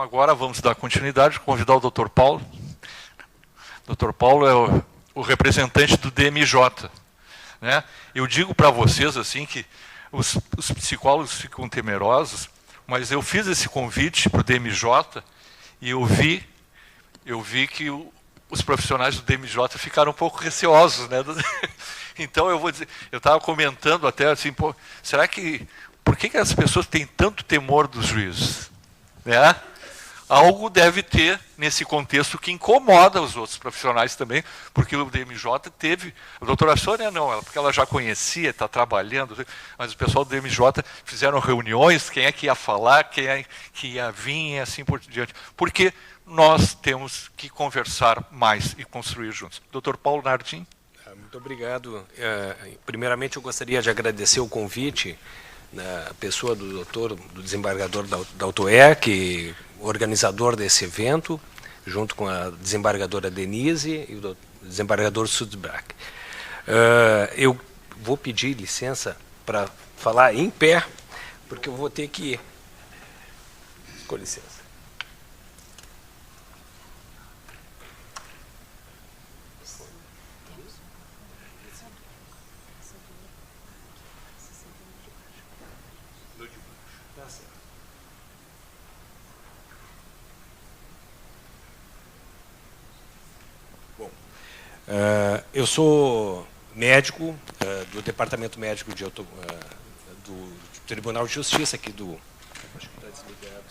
agora vamos dar continuidade, convidar o Dr. Paulo. O Dr. Paulo é o representante do DMJ. Né? Eu digo para vocês assim que os psicólogos ficam temerosos, mas eu fiz esse convite para o DMJ e eu vi que os profissionais do DMJ ficaram um pouco receosos, né? Então eu vou dizer, eu estava comentando até assim, pô, será que por que as pessoas têm tanto temor dos juízes? Né? Algo deve ter nesse contexto que incomoda os outros profissionais também, porque o DMJ teve, a doutora Sônia não, porque ela já conhecia, está trabalhando, mas o pessoal do DMJ fizeram reuniões, quem é que ia falar, quem é que ia vir e assim por diante. Porque nós temos que conversar mais e construir juntos. Dr. Paulo Nardim. Muito obrigado. Primeiramente, eu gostaria de agradecer o convite na pessoa do desembargador da Auto-E, que organizador desse evento, junto com a desembargadora Denise e o desembargador Sudbrack. Eu vou pedir licença para falar em pé, porque eu vou ter que... Com licença. Eu sou médico do Departamento Médico do Tribunal de Justiça aqui do... Acho que está desligado.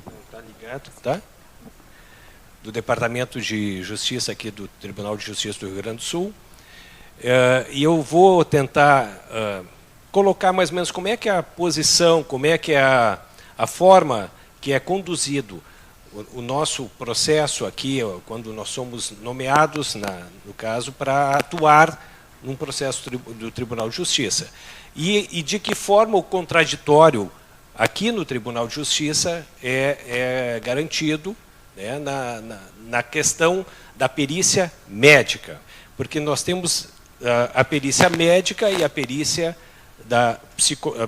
Não está ligado, tá? Do Departamento de Justiça aqui do Tribunal de Justiça do Rio Grande do Sul. E eu vou tentar colocar mais ou menos como é que é a posição, como é que é a forma que é conduzido o nosso processo aqui, quando nós somos nomeados, no caso, para atuar num processo do Tribunal de Justiça. E de que forma o contraditório aqui no Tribunal de Justiça é garantido, né, na questão da perícia médica. Porque nós temos a perícia médica e a perícia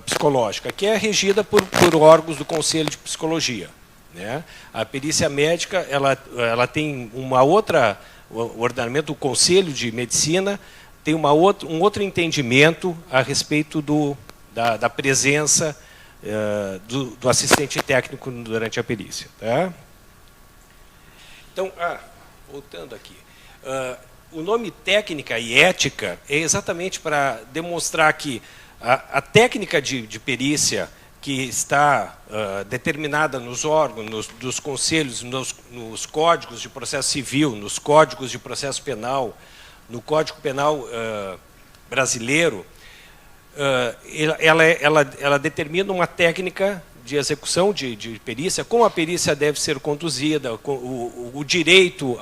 psicológica, que é regida por órgãos do Conselho de Psicologia. Né? A perícia médica ela tem uma outra, o ordenamento do Conselho de Medicina tem um outro entendimento a respeito da presença do assistente técnico durante a perícia. Tá? Então, voltando aqui, o nome técnica e ética é exatamente para demonstrar que a técnica de perícia que está determinada nos órgãos, dos conselhos, nos códigos de processo civil, nos códigos de processo penal, no Código Penal brasileiro, ela determina uma técnica de execução de perícia, como a perícia deve ser conduzida, o direito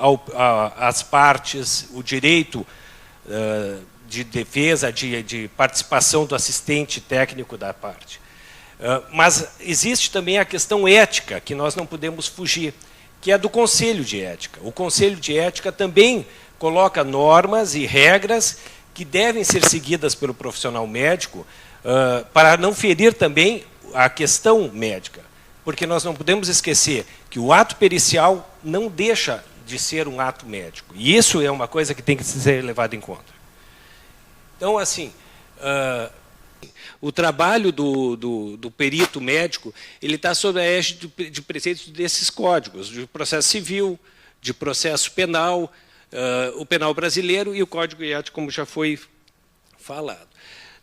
às partes, o direito de defesa, de participação do assistente técnico da parte. Mas existe também a questão ética, que nós não podemos fugir, que é do Conselho de Ética. O Conselho de Ética também coloca normas e regras que devem ser seguidas pelo profissional médico para não ferir também a questão médica. Porque nós não podemos esquecer que o ato pericial não deixa de ser um ato médico. E isso é uma coisa que tem que ser levada em conta. Então, assim... o trabalho do perito médico ele está sob a égide de preceitos desses códigos, de processo civil, de processo penal, o penal brasileiro e o Código de Ética, como já foi falado.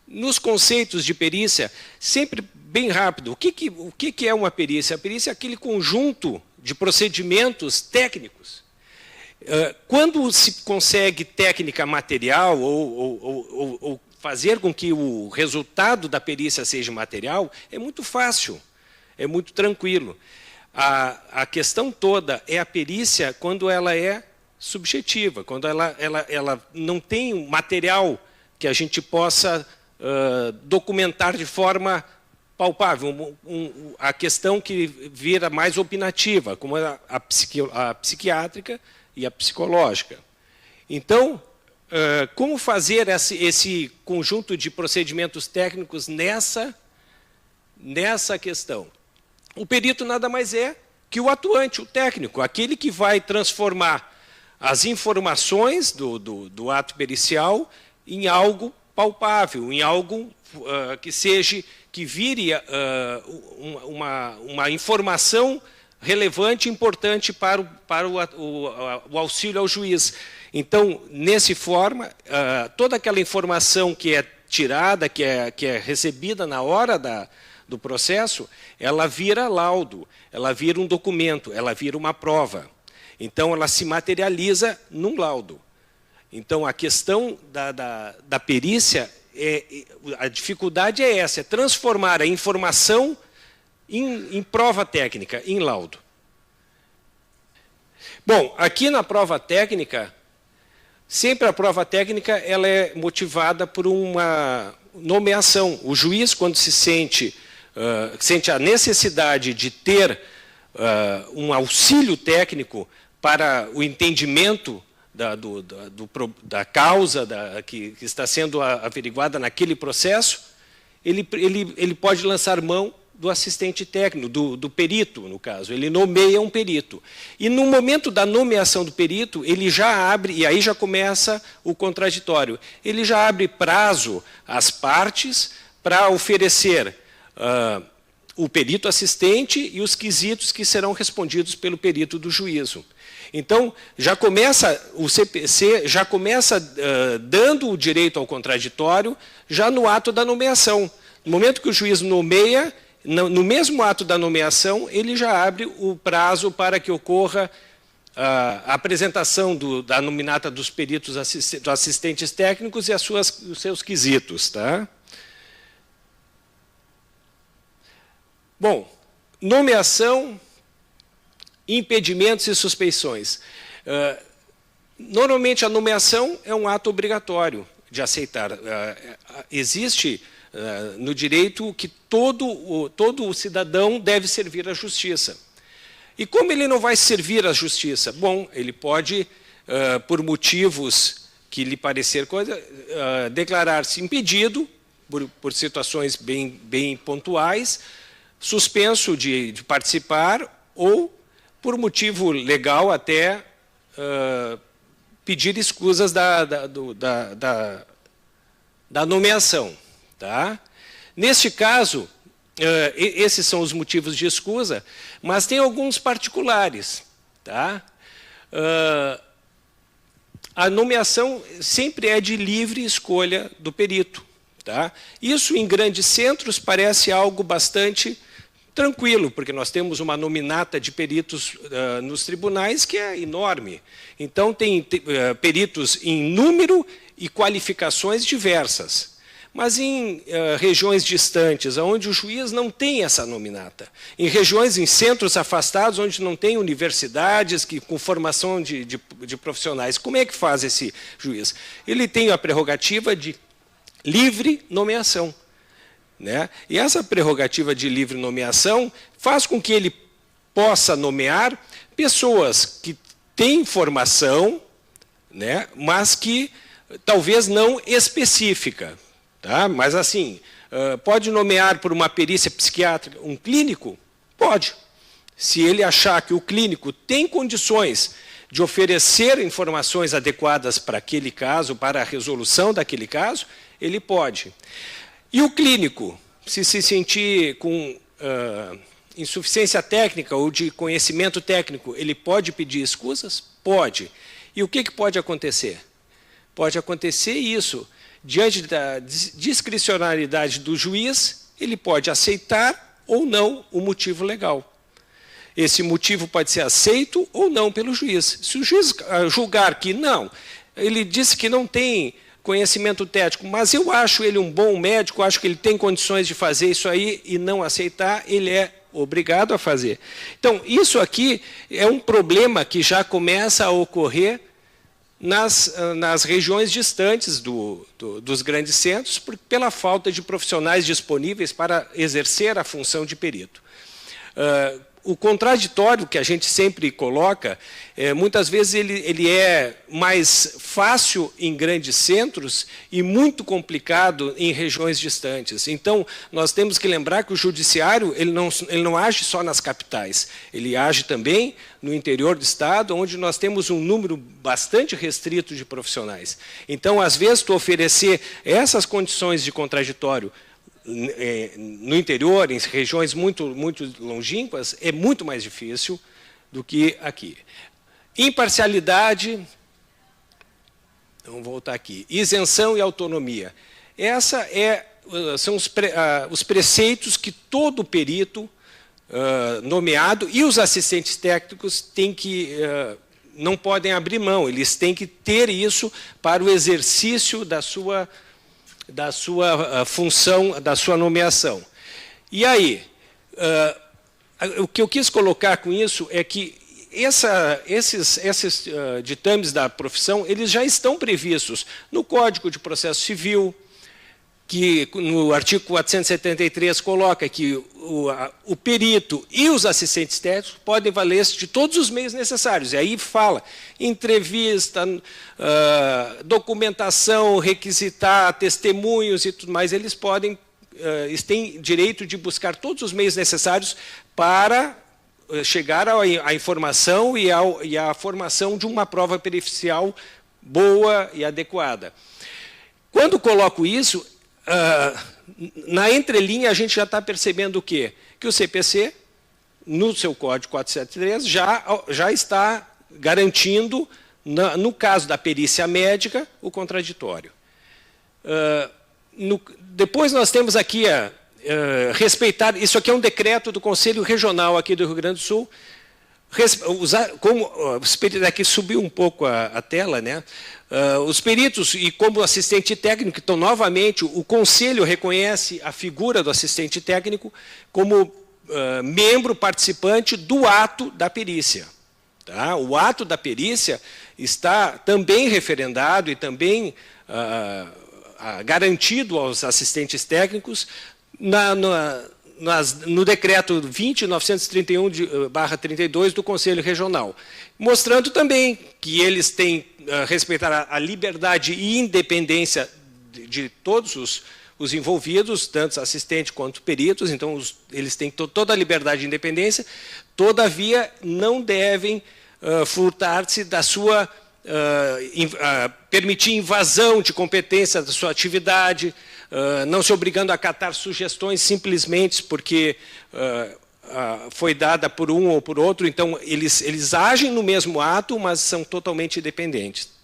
Nos conceitos de perícia, sempre bem rápido, o que é uma perícia? A perícia é aquele conjunto de procedimentos técnicos. Quando se consegue técnica material ou fazer com que o resultado da perícia seja material, é muito fácil, é muito tranquilo. A questão toda é a perícia quando ela é subjetiva, quando ela não tem um material que a gente possa documentar de forma palpável, a questão que vira mais opinativa, como a psiquiátrica e a psicológica. Então, como fazer esse conjunto de procedimentos técnicos nessa questão? O perito nada mais é que o atuante, o técnico, aquele que vai transformar as informações do ato pericial em algo palpável, em algo que vire uma informação relevante, importante para o auxílio ao juiz. Então, nessa forma, toda aquela informação que é tirada, que é recebida na hora do processo, ela vira laudo, ela vira um documento, ela vira uma prova. Então, ela se materializa num laudo. Então, a questão da perícia, a dificuldade é essa, é transformar a informação em prova técnica, em laudo. Bom, aqui na prova técnica, sempre a prova técnica ela é motivada por uma nomeação. O juiz, quando sente a necessidade de ter um auxílio técnico para o entendimento da causa que está sendo averiguada naquele processo, ele pode lançar mão do assistente técnico, do perito, no caso. Ele nomeia um perito. E no momento da nomeação do perito, ele já abre, e aí já começa o contraditório, ele já abre prazo às partes para oferecer o perito assistente e os quesitos que serão respondidos pelo perito do juízo. Então, o CPC já começa dando o direito ao contraditório já no ato da nomeação. No momento que o juiz nomeia, no mesmo ato da nomeação, ele já abre o prazo para que ocorra a apresentação da nominata dos peritos dos assistentes técnicos e os seus quesitos. Tá? Bom, nomeação, impedimentos e suspeições. Normalmente a nomeação é um ato obrigatório de aceitar. Existe no direito que todo o cidadão deve servir à justiça. E como ele não vai servir à justiça? Bom, ele pode, por motivos que lhe parecer declarar-se impedido, por situações bem pontuais, suspenso de participar ou, por motivo legal, até pedir escusas da nomeação. Tá? Neste caso, esses são os motivos de escusa, mas tem alguns particulares. Tá? A nomeação sempre é de livre escolha do perito. Tá? Isso, em grandes centros, parece algo bastante tranquilo, porque nós temos uma nominata de peritos nos tribunais que é enorme. Então, tem peritos em número e qualificações diversas. Mas em regiões distantes, onde o juiz não tem essa nominata, em centros afastados, onde não tem universidades com formação de profissionais, como é que faz esse juiz? Ele tem a prerrogativa de livre nomeação. Né? E essa prerrogativa de livre nomeação faz com que ele possa nomear pessoas que têm formação, né? Mas que talvez não específica. Tá? Mas, assim, pode nomear por uma perícia psiquiátrica um clínico? Pode. Se ele achar que o clínico tem condições de oferecer informações adequadas para aquele caso, para a resolução daquele caso, ele pode. E o clínico, se sentir com insuficiência técnica ou de conhecimento técnico, ele pode pedir escusas? Pode. E o que pode acontecer? Pode acontecer isso. Diante da discricionariedade do juiz, ele pode aceitar ou não o motivo legal. Esse motivo pode ser aceito ou não pelo juiz. Se o juiz julgar que não, ele disse que não tem conhecimento técnico, mas eu acho ele um bom médico, acho que ele tem condições de fazer isso aí e não aceitar, ele é obrigado a fazer. Então, isso aqui é um problema que já começa a ocorrer nas regiões distantes dos grandes centros, pela falta de profissionais disponíveis para exercer a função de perito. o contraditório que a gente sempre coloca, muitas vezes ele é mais fácil em grandes centros e muito complicado em regiões distantes. Então, nós temos que lembrar que o judiciário ele não age só nas capitais, ele age também no interior do estado, onde nós temos um número bastante restrito de profissionais. Então, às vezes, tu oferecer essas condições de contraditório no interior, em regiões muito longínquas, é muito mais difícil do que aqui. Imparcialidade, vamos voltar aqui, isenção e autonomia. São os preceitos que todo perito nomeado e os assistentes técnicos têm não podem abrir mão, eles têm que ter isso para o exercício da sua função, da sua nomeação. E aí, o que eu quis colocar com isso é que esses ditames da profissão, eles já estão previstos no Código de Processo Civil, que no artigo 473 coloca que o perito e os assistentes técnicos podem valer-se de todos os meios necessários. E aí fala entrevista, documentação, requisitar testemunhos e tudo mais. Eles têm direito de buscar todos os meios necessários para chegar à informação e à formação de uma prova pericial boa e adequada. Quando coloco isso, na entrelinha, a gente já está percebendo o quê? Que o CPC, no seu Código 473, já está garantindo, no caso da perícia médica, o contraditório. Depois nós temos aqui respeitar, isso aqui é um decreto do Conselho Regional aqui do Rio Grande do Sul, aqui subiu um pouco a tela, né? Os peritos e como assistente técnico, então, novamente, o Conselho reconhece a figura do assistente técnico como membro participante do ato da perícia. Tá? O ato da perícia está também referendado e também garantido aos assistentes técnicos no decreto 20.931/32 do Conselho Regional, mostrando também que eles têm respeitar a liberdade e independência de todos os envolvidos, tanto assistentes quanto peritos, então eles têm toda a liberdade e independência, todavia não devem furtar-se da sua, permitir invasão de competência da sua atividade, não se obrigando a acatar sugestões simplesmente porque foi dada por um ou por outro, então eles agem no mesmo ato, mas são totalmente independentes.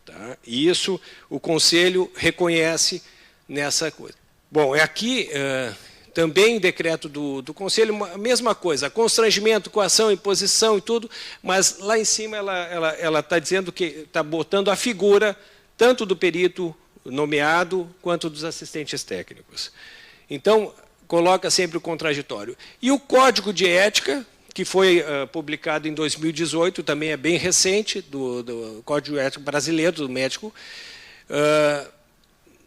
Tá? E isso o Conselho reconhece nessa coisa. Bom, aqui também decreto do Conselho, a mesma coisa, constrangimento, coação, imposição e tudo, mas lá em cima ela está dizendo que está botando a figura tanto do perito nomeado quanto dos assistentes técnicos. Então, coloca sempre o contraditório. E o Código de Ética, que foi publicado em 2018, também é bem recente, do Código de Ética brasileiro, do médico,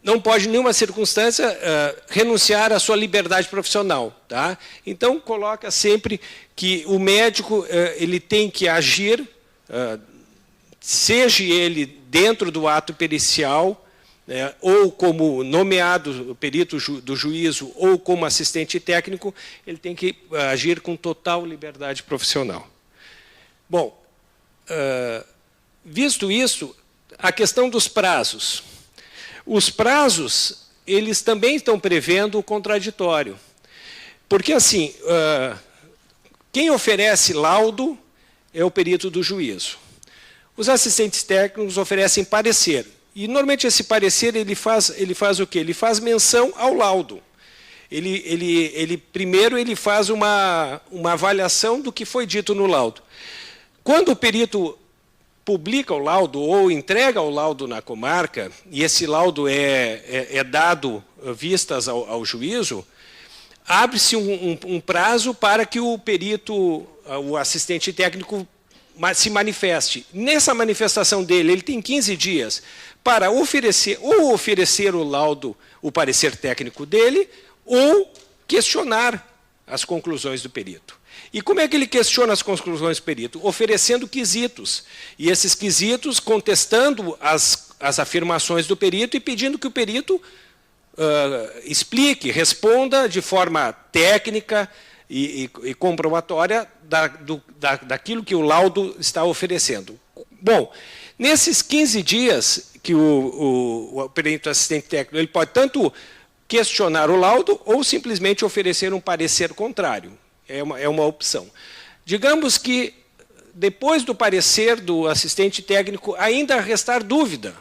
não pode, em nenhuma circunstância, renunciar à sua liberdade profissional. Tá? Então, coloca sempre que o médico ele tem que agir, seja ele dentro do ato pericial, ou como nomeado perito do juízo, ou como assistente técnico, ele tem que agir com total liberdade profissional. Bom, visto isso, a questão dos prazos. Os prazos, eles também estão prevendo o contraditório. Porque, assim, quem oferece laudo é o perito do juízo. Os assistentes técnicos oferecem parecer. E, normalmente, esse parecer ele faz o quê? Ele faz menção ao laudo. Primeiro, ele faz uma avaliação do que foi dito no laudo. Quando o perito publica o laudo ou entrega o laudo na comarca, e esse laudo é dado vistas ao juízo, abre-se um prazo para que o perito, o assistente técnico, se manifeste. Nessa manifestação dele, ele tem 15 dias para oferecer o laudo, o parecer técnico dele, ou questionar as conclusões do perito. E como é que ele questiona as conclusões do perito? Oferecendo quesitos. E esses quesitos contestando as afirmações do perito e pedindo que o perito explique, responda de forma técnica e comprobatória daquilo que o laudo está oferecendo. Bom, nesses 15 dias que o perito assistente técnico ele pode tanto questionar o laudo ou simplesmente oferecer um parecer contrário. É uma opção. Digamos que, depois do parecer do assistente técnico, ainda restar dúvida,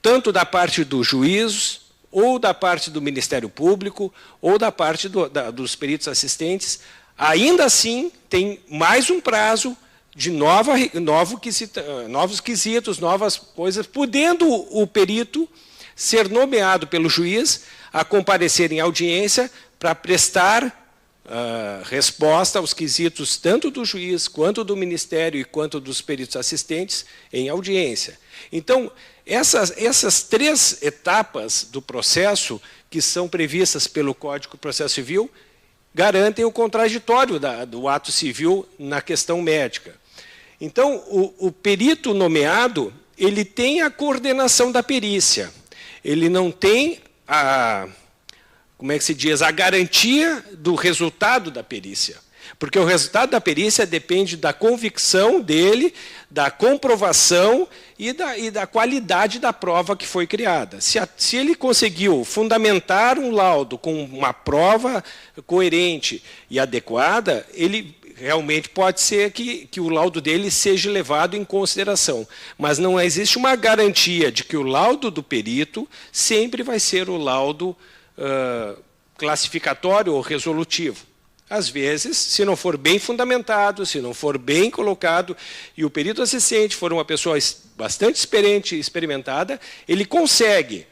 tanto da parte do juiz, ou da parte do Ministério Público, ou da parte dos peritos assistentes, ainda assim tem mais um prazo de novos quesitos, novas coisas, podendo o perito ser nomeado pelo juiz a comparecer em audiência para prestar resposta aos quesitos tanto do juiz, quanto do Ministério e quanto dos peritos assistentes em audiência. Então, essas 3 etapas do processo, que são previstas pelo Código de Processo Civil, garantem o contraditório do ato civil na questão médica. Então, o perito nomeado, ele tem a coordenação da perícia, ele não tem como é que se diz, a garantia do resultado da perícia. Porque o resultado da perícia depende da convicção dele, da comprovação e da qualidade da prova que foi criada. Se ele conseguiu fundamentar um laudo com uma prova coerente e adequada, ele realmente pode ser que o laudo dele seja levado em consideração. Mas não existe uma garantia de que o laudo do perito sempre vai ser o laudo classificatório ou resolutivo. Às vezes, se não for bem fundamentado, se não for bem colocado, e o perito assistente for uma pessoa bastante experiente e experimentada, ele consegue,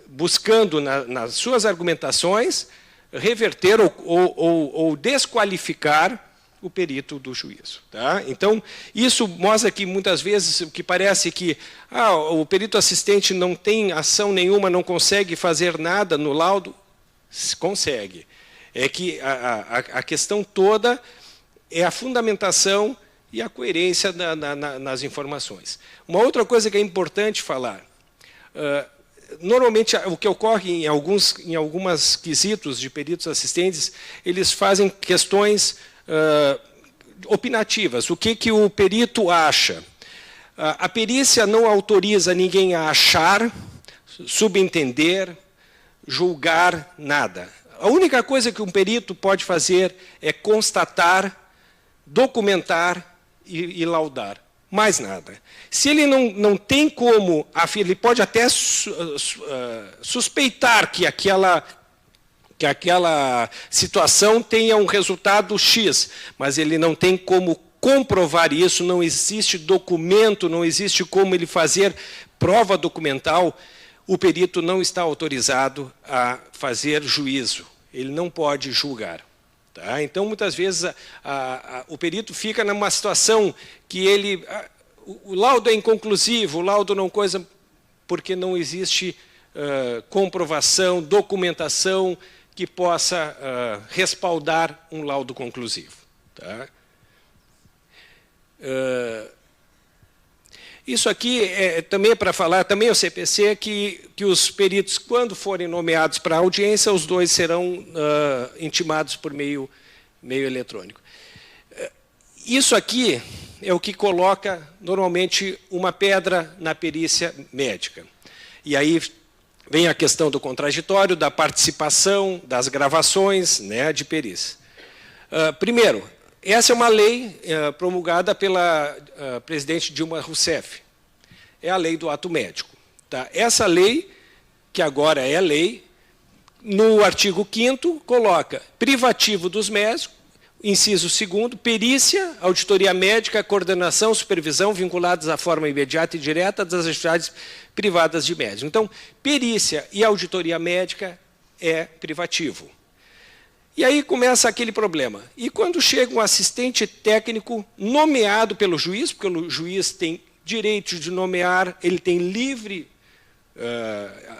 buscando nas suas argumentações, reverter ou desqualificar o perito do juízo. Tá? Então, isso mostra que, muitas vezes, o que parece que o perito assistente não tem ação nenhuma, não consegue fazer nada no laudo, consegue. É que a questão toda é a fundamentação e a coerência nas informações. Uma outra coisa que é importante falar, normalmente o que ocorre em algumas quesitos de peritos assistentes, eles fazem questões opinativas. O que o perito acha? A perícia não autoriza ninguém a achar, subentender, julgar nada. A única coisa que um perito pode fazer é constatar, documentar e laudar. Mais nada. Se ele não tem como, ele pode até suspeitar que aquela situação tenha um resultado X, mas ele não tem como comprovar isso, não existe documento, não existe como ele fazer prova documental. O perito não está autorizado a fazer juízo, ele não pode julgar. Tá? Então, muitas vezes, o perito fica numa situação que o laudo é inconclusivo, o laudo não coisa, porque não existe comprovação, documentação que possa respaldar um laudo conclusivo. Tá? Isso aqui também é para falar, também é o CPC, que os peritos, quando forem nomeados para audiência, os dois serão intimados por meio eletrônico. Isso aqui é o que coloca, normalmente, uma pedra na perícia médica. E aí vem a questão do contraditório, da participação, das gravações, né, de perícia. Primeiro, essa é uma lei promulgada pela presidente Dilma Rousseff. É a lei do ato médico. Tá? Essa lei, que agora é lei, no artigo 5º, coloca privativo dos médicos, inciso 2º, perícia, auditoria médica, coordenação, supervisão vinculadas à forma imediata e direta das atividades privadas de médicos. Então, perícia e auditoria médica é privativo. E aí começa aquele problema. E quando chega um assistente técnico nomeado pelo juiz, porque o juiz tem direito de nomear, ele tem livre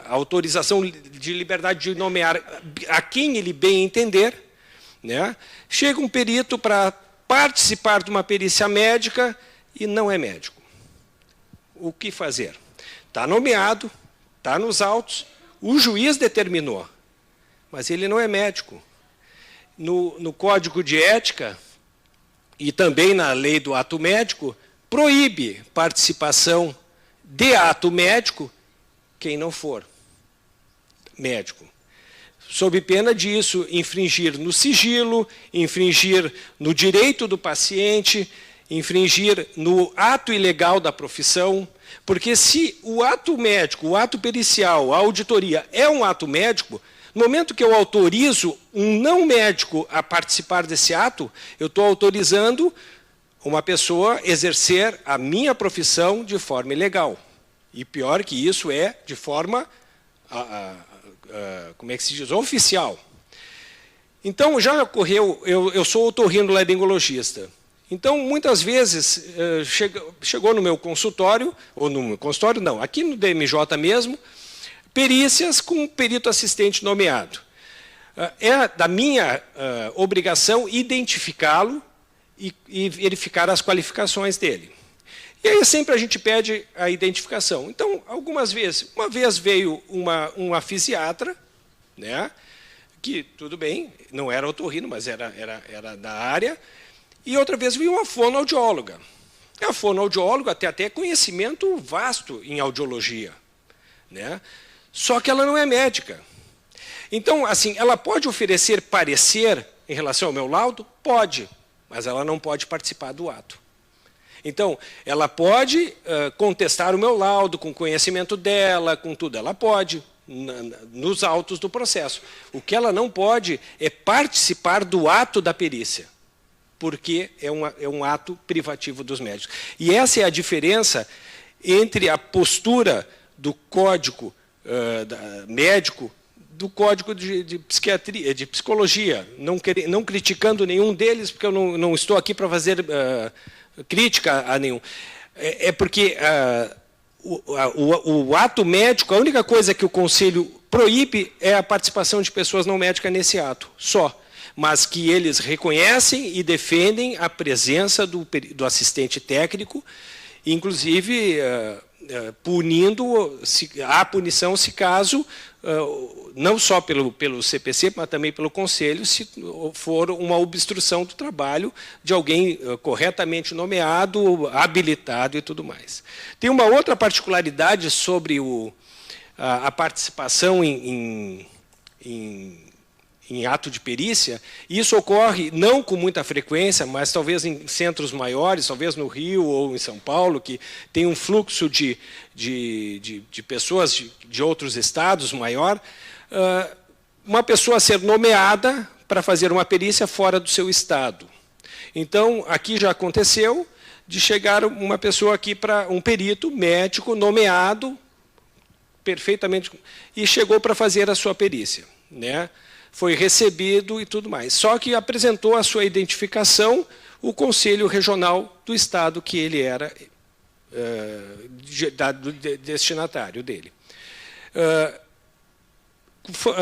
autorização de liberdade de nomear a quem ele bem entender, né? Chega um perito para participar de uma perícia médica e não é médico. O que fazer? Está nomeado, está nos autos, o juiz determinou, mas ele não é médico. No Código de Ética e também na lei do ato médico, proíbe participação de ato médico quem não for médico, sob pena disso infringir no sigilo, infringir no direito do paciente, infringir no ato ilegal da profissão, porque se o ato médico, o ato pericial, a auditoria é um ato médico, no momento que eu autorizo um não médico a participar desse ato, eu estou autorizando uma pessoa a exercer a minha profissão de forma ilegal. E pior que isso é de forma, como é que se diz, oficial. Então, já ocorreu, eu sou otorrinolaringologista. Então, muitas vezes, chegou no meu consultório, ou no meu consultório não, aqui no DMJ mesmo, perícias com um perito assistente nomeado. É da minha obrigação identificá-lo e verificar as qualificações dele. E aí sempre a gente pede a identificação. Então, algumas vezes, uma vez veio uma fisiatra, né, que tudo bem, não era otorrino, mas era da área, e outra vez veio uma fonoaudióloga. A fonoaudióloga tem até conhecimento vasto em audiologia, né? Só que ela não é médica. Então, assim, ela pode oferecer parecer em relação ao meu laudo? Pode, mas ela não pode participar do ato. Então, ela pode contestar o meu laudo com conhecimento dela, com tudo. Ela pode, nos autos do processo. O que ela não pode é participar do ato da perícia, porque é um ato privativo dos médicos. E essa é a diferença entre a postura do Código médico do Código de Psiquiatria, de Psicologia, não criticando nenhum deles, porque eu não estou aqui para fazer crítica a nenhum. É porque o ato médico, a única coisa que o Conselho proíbe é a participação de pessoas não médicas nesse ato, só. Mas que eles reconhecem e defendem a presença do assistente técnico, inclusive punindo, há punição se caso, não só pelo CPC, mas também pelo Conselho, se for uma obstrução do trabalho de alguém corretamente nomeado, habilitado e tudo mais. Tem uma outra particularidade sobre a participação em ato de perícia. Isso ocorre não com muita frequência, mas talvez em centros maiores, talvez no Rio ou em São Paulo, que tem um fluxo de pessoas de outros estados maior, uma pessoa ser nomeada para fazer uma perícia fora do seu estado. Então, aqui já aconteceu de chegar uma pessoa aqui para um perito médico nomeado perfeitamente e chegou para fazer a sua perícia, né? Foi recebido e tudo mais. Só que apresentou a sua identificação o Conselho Regional do Estado que ele era destinatário dele.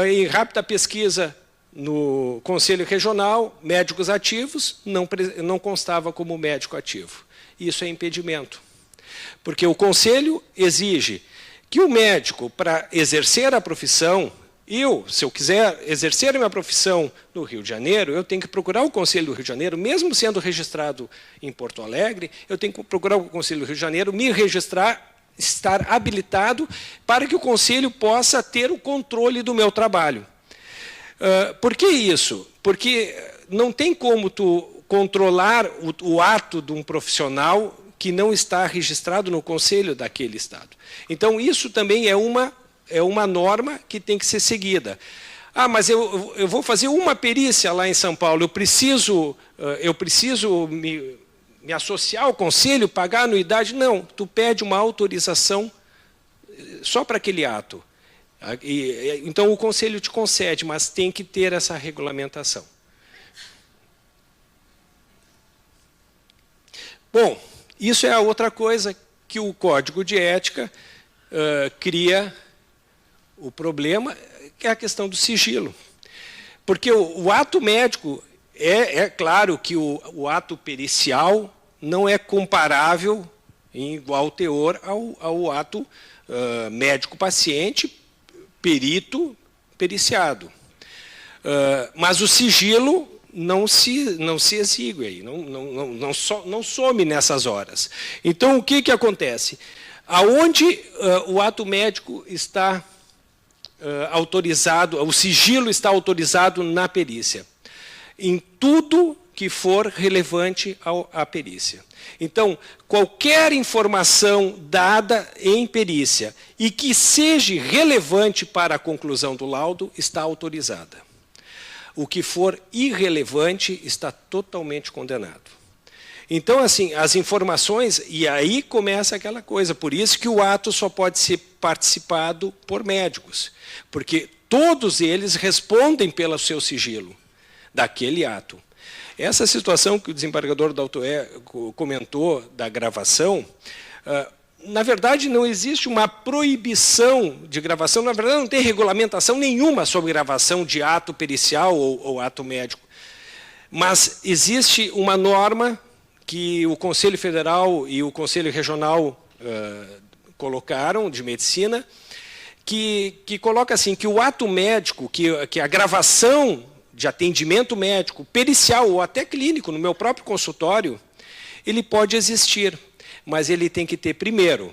Em rápida pesquisa no Conselho Regional, médicos ativos, não constava como médico ativo. Isso é impedimento. Porque o Conselho exige que o médico, para exercer a profissão, se eu quiser exercer a minha profissão no Rio de Janeiro, eu tenho que procurar o Conselho do Rio de Janeiro, mesmo sendo registrado em Porto Alegre, eu tenho que procurar o Conselho do Rio de Janeiro, me registrar, estar habilitado para que o Conselho possa ter o controle do meu trabalho. Por que isso? Porque não tem como tu controlar o ato de um profissional que não está registrado no Conselho daquele Estado. Então, isso também é uma norma que tem que ser seguida. Ah, mas eu vou fazer uma perícia lá em São Paulo, eu preciso me associar ao Conselho, pagar a anuidade? Não, tu pede uma autorização só para aquele ato. Então, o Conselho te concede, mas tem que ter essa regulamentação. Bom, isso é a outra coisa que o Código de Ética cria o problema, que é a questão do sigilo. Porque o ato médico, É claro que o ato pericial não é comparável em igual teor ao ato médico-paciente, perito, periciado. Mas o sigilo não se exigue aí, não some nessas horas. Então, o que acontece? Aonde o ato médico está autorizado, o sigilo está autorizado na perícia? Em tudo que for relevante à perícia. Então, qualquer informação dada em perícia e que seja relevante para a conclusão do laudo está autorizada. O que for irrelevante está totalmente condenado. Então, assim, as informações, e aí começa aquela coisa, por isso que o ato só pode ser participado por médicos, porque todos eles respondem pelo seu sigilo daquele ato. Essa situação que o desembargador Daltoé comentou da gravação, na verdade não existe uma proibição de gravação, na verdade não tem regulamentação nenhuma sobre gravação de ato pericial ou ato médico, mas existe uma norma que o Conselho Federal e o Conselho Regional colocaram, de medicina, que coloca assim, que o ato médico, que a gravação de atendimento médico, pericial ou até clínico, no meu próprio consultório, ele pode existir, mas ele tem que ter, primeiro,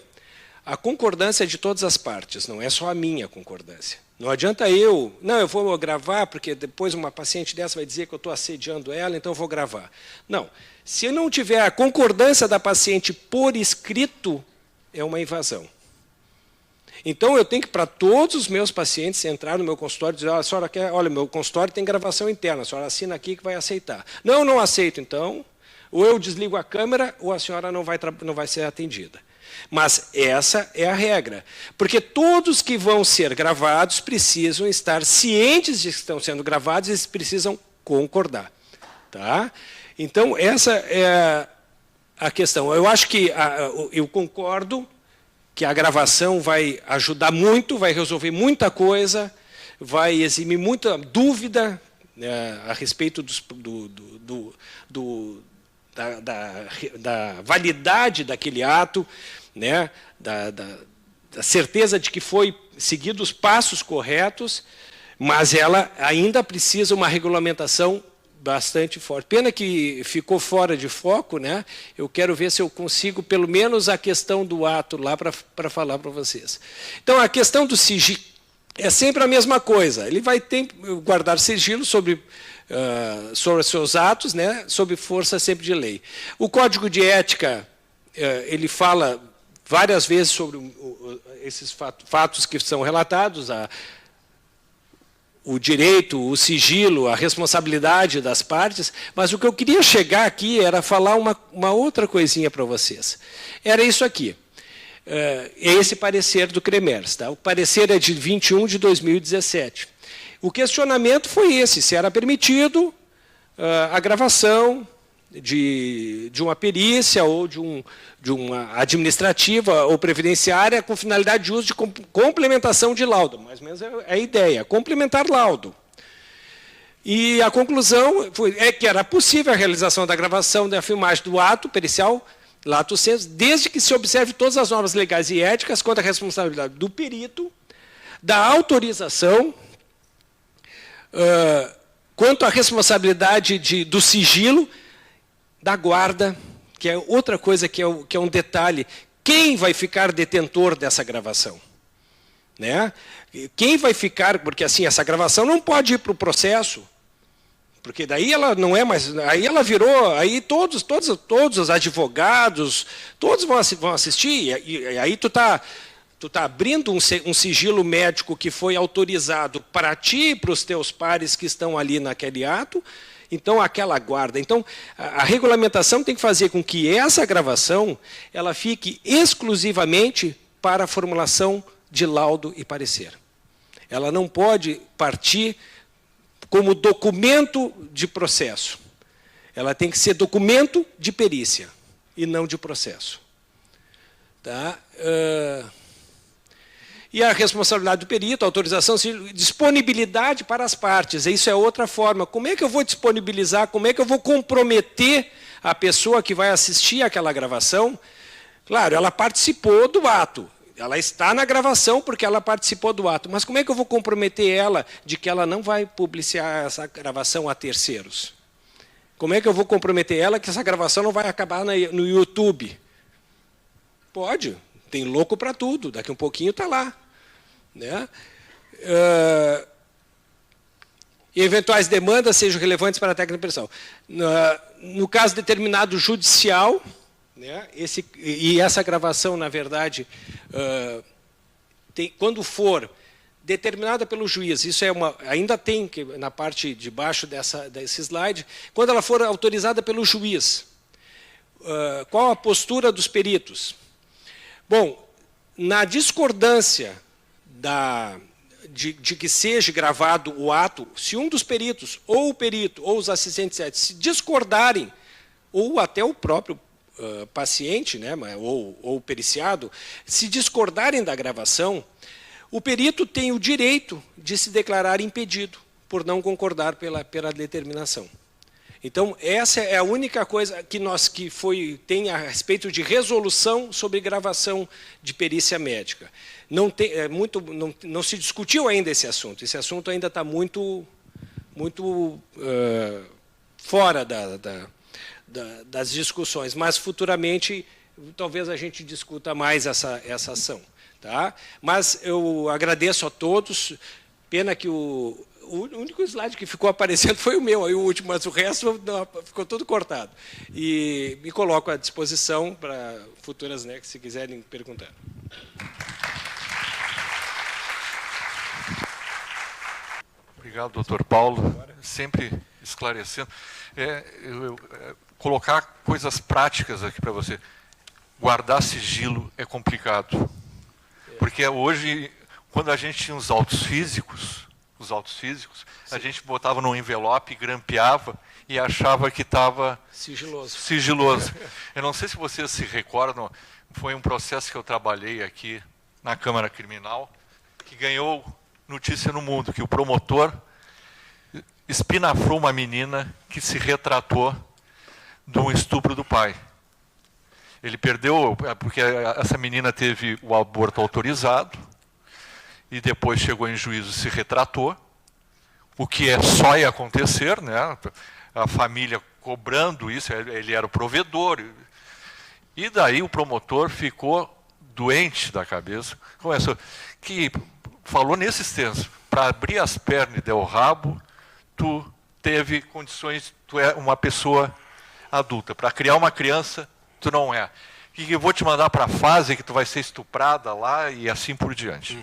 a concordância de todas as partes, não é só a minha concordância. Não adianta eu vou gravar, porque depois uma paciente dessa vai dizer que eu estou assediando ela, então eu vou gravar. Não, se eu não tiver a concordância da paciente por escrito, é uma invasão. Então, eu tenho que, para todos os meus pacientes, entrar no meu consultório e dizer, a senhora quer, olha, meu consultório tem gravação interna, a senhora assina aqui que vai aceitar. Não aceito, então, ou eu desligo a câmera, ou a senhora não vai ser atendida. Mas essa é a regra, porque todos que vão ser gravados precisam estar cientes de que estão sendo gravados e precisam concordar. Tá? Então, essa é a questão. Eu acho que eu concordo que a gravação vai ajudar muito, vai resolver muita coisa, vai eximir muita dúvida a respeito da validade daquele ato, né, da certeza de que foi seguido os passos corretos, mas ela ainda precisa uma regulamentação bastante forte. Pena que ficou fora de foco, né? Eu quero ver se eu consigo, pelo menos, a questão do ato lá para falar para vocês. Então, a questão do sigilo é sempre a mesma coisa. Ele vai ter guardar sigilo sobre os seus atos, né? Sob força sempre de lei. O Código de Ética, ele fala várias vezes sobre esses fatos que são relatados, o direito, o sigilo, a responsabilidade das partes, mas o que eu queria chegar aqui era falar uma outra coisinha para vocês. Era isso aqui. É esse parecer do CREMERS. Tá? O parecer é de 21 de 2017. O questionamento foi esse, se era permitido a gravação de uma perícia ou de uma administrativa ou previdenciária com finalidade de uso de complementação de laudo. Mais ou menos é a ideia, complementar laudo. E a conclusão é que era possível a realização da gravação da filmagem do ato pericial, lato sensu, desde que se observe todas as normas legais e éticas quanto à responsabilidade do perito, da autorização, quanto à responsabilidade do sigilo, da guarda, que é outra coisa que é um detalhe. Quem vai ficar detentor dessa gravação? Né? Quem vai ficar, porque assim, essa gravação não pode ir para o processo, porque daí ela não é mais, aí ela virou, aí todos os advogados, todos vão assistir, e aí tu tá abrindo um sigilo médico que foi autorizado para ti e para os teus pares que estão ali naquele ato. Então, aquela guarda. Então, a regulamentação tem que fazer com que essa gravação ela fique exclusivamente para a formulação de laudo e parecer. Ela não pode partir como documento de processo. Ela tem que ser documento de perícia e não de processo. Tá? E a responsabilidade do perito, a autorização, disponibilidade para as partes. Isso é outra forma. Como é que eu vou disponibilizar, como é que eu vou comprometer a pessoa que vai assistir aquela gravação? Claro, ela participou do ato. Ela está na gravação porque ela participou do ato. Mas como é que eu vou comprometer ela de que ela não vai publicar essa gravação a terceiros? Como é que eu vou comprometer ela que essa gravação não vai acabar no YouTube? Pode. Tem louco para tudo. Daqui um pouquinho está lá. Né? Eventuais demandas sejam relevantes para a técnica de pressão. No caso determinado judicial, né, essa gravação, na verdade, quando for determinada pelo juiz, isso ainda tem na parte de baixo desse slide, quando ela for autorizada pelo juiz, qual a postura dos peritos? Bom, na discordância de que seja gravado o ato, se um dos peritos, ou o perito, ou os assistentes éticos, se discordarem, ou até o próprio paciente, né, ou o periciado, se discordarem da gravação, o perito tem o direito de se declarar impedido por não concordar pela determinação. Então, essa é a única coisa que tem a respeito de resolução sobre gravação de perícia médica. Não se discutiu ainda esse assunto. Esse assunto ainda está muito fora das discussões, mas futuramente talvez a gente discuta mais essa ação. Tá? Mas eu agradeço a todos. Pena que o único slide que ficou aparecendo foi o meu, aí o último, mas o resto ficou tudo cortado. E me coloco à disposição para futuras, né, que se quiserem perguntar. Obrigado, doutor Paulo. Sempre esclarecendo. Colocar coisas práticas aqui para você. Guardar sigilo é complicado. Porque hoje, quando a gente tinha os autos físicos, a gente botava num envelope, grampeava e achava que estava sigiloso. Eu não sei se vocês se recordam, foi um processo que eu trabalhei aqui na Câmara Criminal, que ganhou notícia no mundo, que o promotor espinafrou uma menina que se retratou de um estupro do pai. Ele perdeu, porque essa menina teve o aborto autorizado, e depois chegou em juízo e se retratou, o que só ia acontecer, né? A família cobrando isso, ele era o provedor. E daí o promotor ficou doente da cabeça, falou nesses termos: para abrir as pernas e dar o rabo, tu teve condições, tu é uma pessoa adulta. Para criar uma criança, tu não é. E eu vou te mandar para a fase que tu vai ser estuprada lá e assim por diante.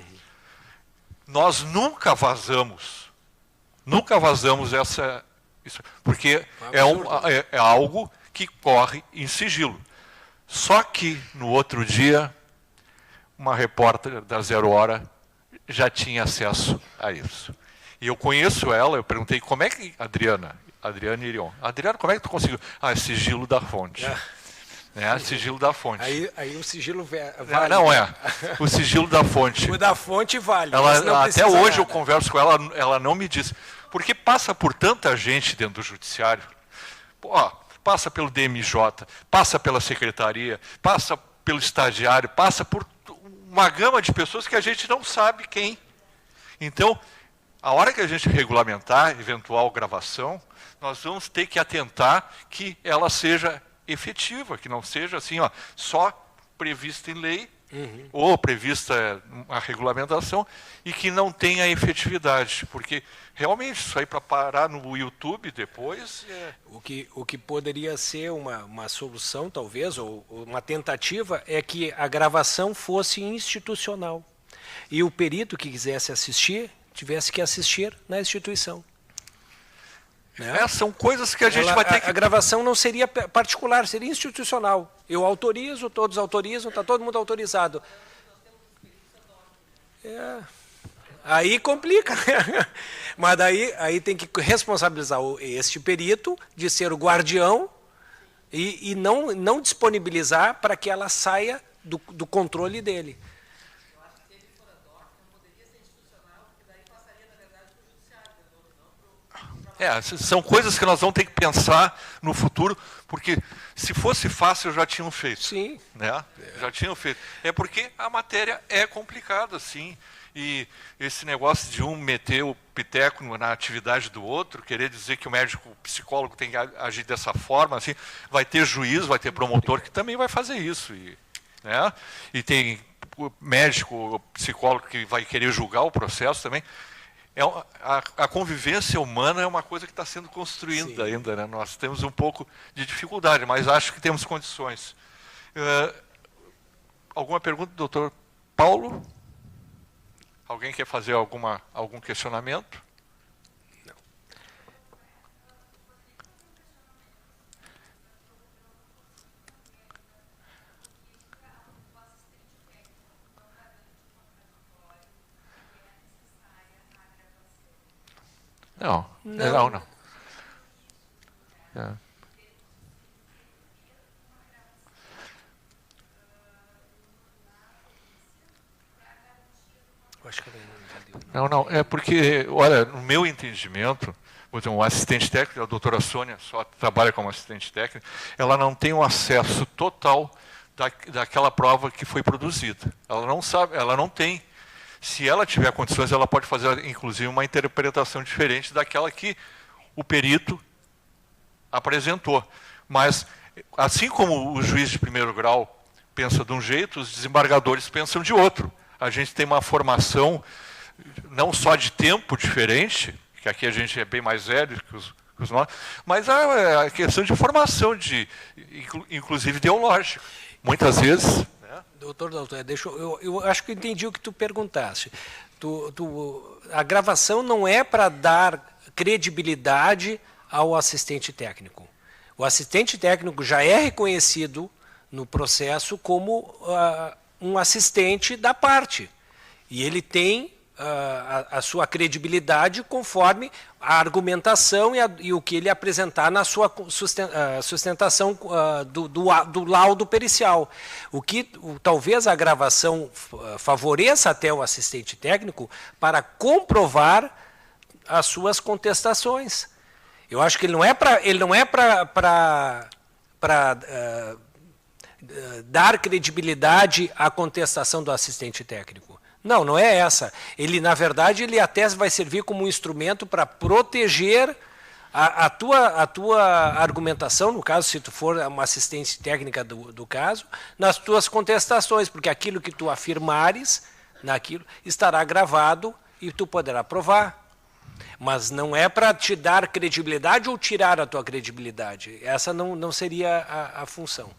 Nós nunca vazamos isso, porque é algo que corre em sigilo. Só que no outro dia, uma repórter da Zero Hora já tinha acesso a isso. E eu conheço ela, eu perguntei, como é que... Adriana Irion. Adriana, como é que tu conseguiu? É sigilo da fonte. Sigilo da fonte. Aí o sigilo vale. Não é. O sigilo da fonte. O da fonte vale. Até hoje eu converso com ela, ela não me diz. Porque passa por tanta gente dentro do judiciário. Passa pelo DMJ, passa pela secretaria, passa pelo estagiário, passa por uma gama de pessoas que a gente não sabe quem. Então, a hora que a gente regulamentar eventual gravação, nós vamos ter que atentar que ela seja efetiva, que não seja assim, só prevista em lei, ou prevista a regulamentação, e que não tenha efetividade, porque realmente isso aí para parar no YouTube depois... O que poderia ser uma solução, talvez, ou uma tentativa, é que a gravação fosse institucional, e o perito que quisesse assistir, tivesse que assistir na instituição. São coisas que a gente vai ter que... A gravação não seria particular, seria institucional. Eu autorizo, todos autorizam, está todo mundo autorizado. Aí complica. Mas aí tem que responsabilizar este perito de ser o guardião e não disponibilizar para que ela saia do controle dele. São coisas que nós vamos ter que pensar no futuro, porque se fosse fácil já tinham feito. Sim. Né? Já tinham feito. É porque a matéria é complicada, sim. E esse negócio de um meter o piteco na atividade do outro, querer dizer que o médico, o psicólogo tem que agir dessa forma, assim, vai ter juiz, vai ter promotor que também vai fazer isso. Né? E tem médico, psicólogo que vai querer julgar o processo também. A convivência humana é uma coisa que está sendo construída ainda. Né? Nós temos um pouco de dificuldade, mas acho que temos condições. Alguma pergunta, doutor Paulo? Alguém quer fazer algum questionamento? Não. Não. Não, é porque, olha, no meu entendimento, um assistente técnico, a doutora Sônia só trabalha como assistente técnica, ela não tem um acesso total daquela prova que foi produzida. Ela não sabe, ela não tem. Se ela tiver condições, ela pode fazer, inclusive, uma interpretação diferente daquela que o perito apresentou. Mas, assim como o juiz de primeiro grau pensa de um jeito, os desembargadores pensam de outro. A gente tem uma formação não só de tempo diferente, que aqui a gente é bem mais velho que os nossos, mas a questão de formação, inclusive ideológica. Muitas vezes... Doutor, eu acho que eu entendi o que tu perguntaste. A gravação não é para dar credibilidade ao assistente técnico. O assistente técnico já é reconhecido no processo como um assistente da parte. E ele tem a sua credibilidade conforme a argumentação e o que ele apresentar na sua sustentação do laudo pericial. Talvez a gravação favoreça até o assistente técnico para comprovar as suas contestações. Eu acho que ele não é para dar credibilidade à contestação do assistente técnico. Não é essa. Na verdade, ele até vai servir como um instrumento para proteger a tua argumentação, no caso, se tu for uma assistente técnica do caso, nas tuas contestações, porque aquilo que tu afirmares naquilo estará gravado e tu poderá provar. Mas não é para te dar credibilidade ou tirar a tua credibilidade. Essa não seria a função.